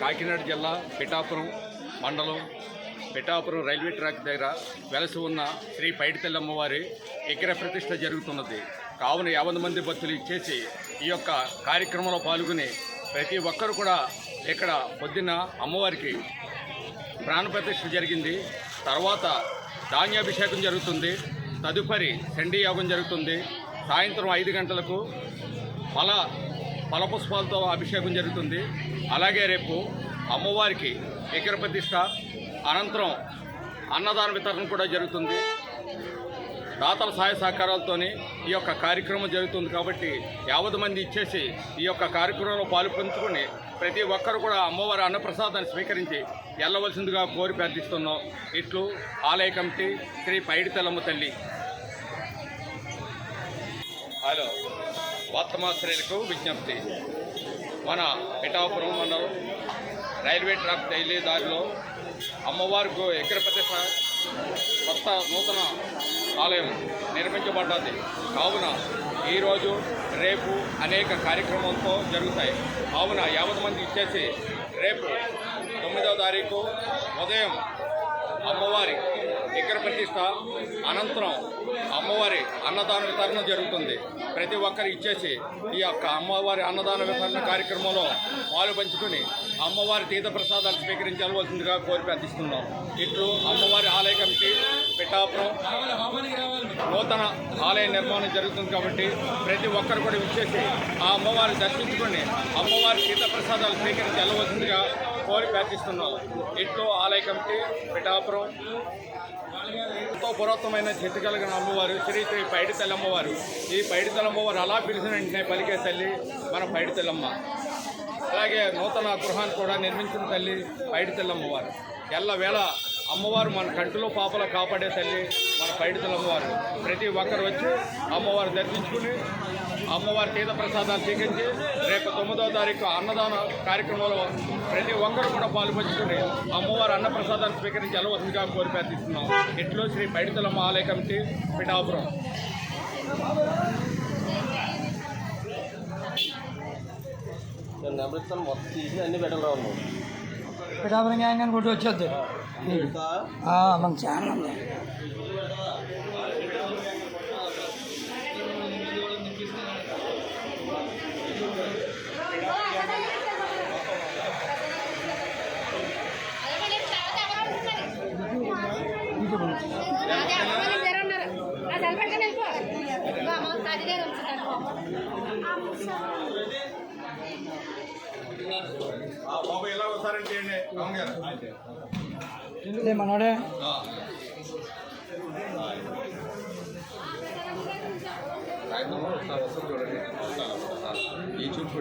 కాకినాడ జిల్లా పిఠాపురం మండలం Pithapuram railway track దగ్గర వెలసి ఉన్న శ్రీ పైడితల్లి అమ్మవారి విగ్రహ ప్రతిష్ఠ జరుగుతున్నది. కావున 50 మంది భక్తులు ఇచ్చేసి ఈ యొక్క కార్యక్రమంలో పాల్గొని ప్రతి ఒక్కరు కూడా ఇక్కడ పొద్దున్న అమ్మవారికి ప్రాణప్రతిష్ఠ జరిగింది. తర్వాత ధాన్యాభిషేకం జరుగుతుంది. తదుపరి చండీ యాగం జరుగుతుంది. సాయంత్రం 5 గంటలకు ఫలపుష్పాలతో అభిషేకం జరుగుతుంది. అలాగే రేపు అమ్మవారికి విగ్రహ ప్రతిష్ఠ అనంతరం అన్నదాన వితరణ కూడా జరుగుతుంది. దాతల సహాయ సహకారాలతోని ఈ యొక్క కార్యక్రమం జరుగుతుంది. కాబట్టి 50 మంది ఇచ్చేసి ఈ యొక్క కార్యక్రమంలో పాల్పంచుకొని ప్రతి ఒక్కరు కూడా అమ్మవారి అన్నప్రసాదాన్ని స్వీకరించి వెళ్ళవలసిందిగా కోరి ప్రార్థిస్తున్నాం. ఇట్లు ఆలయ కమిటీ శ్రీ పైడితల్లమ్మ తల్లి. హలో వార్తమాశ్రయులకు విజ్ఞప్తి. మన పిఠాపురం మండలం రైల్వే ట్రాక్ డైలీ దారిలో అమ్మవారికి విగ్రహ ప్రతిష్ఠ కొత్త నూతన ఆలయం నిర్మించబడ్డది. కావున ఈరోజు రేపు అనేక కార్యక్రమాలతో జరుగుతాయి. కావున 50 మంది ఇచ్చేసి రేపు 9వ తారీఖు ఉదయం అమ్మవారి విగ్రహ ప్రతిష్ఠ అనంతరం అమ్మవారి అన్నదాన వితరణ జరుగుతుంది. ప్రతి ఒక్కరు ఇచ్చేసి ఈ యొక్క అమ్మవారి అన్నదాన వితరణ కార్యక్రమంలో పాలు పంచుకొని అమ్మవారి తీర్థ ప్రసాదాలు స్వీకరించవలసిందిగా కోరి ప్రార్థిస్తున్నాం. ఇట్లు అమ్మవారి ఆలయ కమిటీ పిఠాపురం నూతన ఆలయ నిర్మాణం జరుగుతుంది. కాబట్టి ప్రతి ఒక్కరు కూడా ఇచ్చేసి ఆ అమ్మవారిని దర్శించుకొని అమ్మవారి తీర్థ ప్రసాదాలు స్వీకరించి వెళ్ళవలసిందిగా కోరి ప్రార్థిస్తున్నాం. ఇట్లు ఆలయ కమిటీ పిఠాపురం. ఎంతో పురాతనమైన శక్తి కలిగిన అమ్మవారు శ్రీ పైడితల్లి అమ్మవారు. ఈ పైడితల్లి అమ్మవారు అలా పిలిచిన వెంటనే పలికే తల్లి మన పైడితల్లమ్మ. అలాగే నూతన గృహాన్ని కూడా నిర్మించిన తల్లి పైడితల్లి అమ్మవారు. ఎల్లవేళ అమ్మవారు మన కంటిలో పాపలా కాపాడే తల్లి మన పైడితల్లి అమ్మవారు. ప్రతి ఒక్కరు వచ్చి అమ్మవారు దర్శించుకుని అమ్మవారి తీర్థ ప్రసాదాలు స్వీకరించి రేపు 9వ తారీఖు అన్నదాన కార్యక్రమంలో ప్రతి ఒక్కరు కూడా పాల్పంచుకుని అమ్మవారి అన్న ప్రసాదాన్ని స్వీకరించి వెళ్ళవలసిందిగా కోరి ప్రార్థిస్తున్నాం. ఇట్లు శ్రీ పైడితల్లమ్మ ఆలయ కమిటీ పిఠాపురం. పిఠాపురం గ్యాంగ్ అని కొట్టి వచ్చేద్ది మన ఛానల్ ఉంది. మనోడే చూడండి ఈ చూపు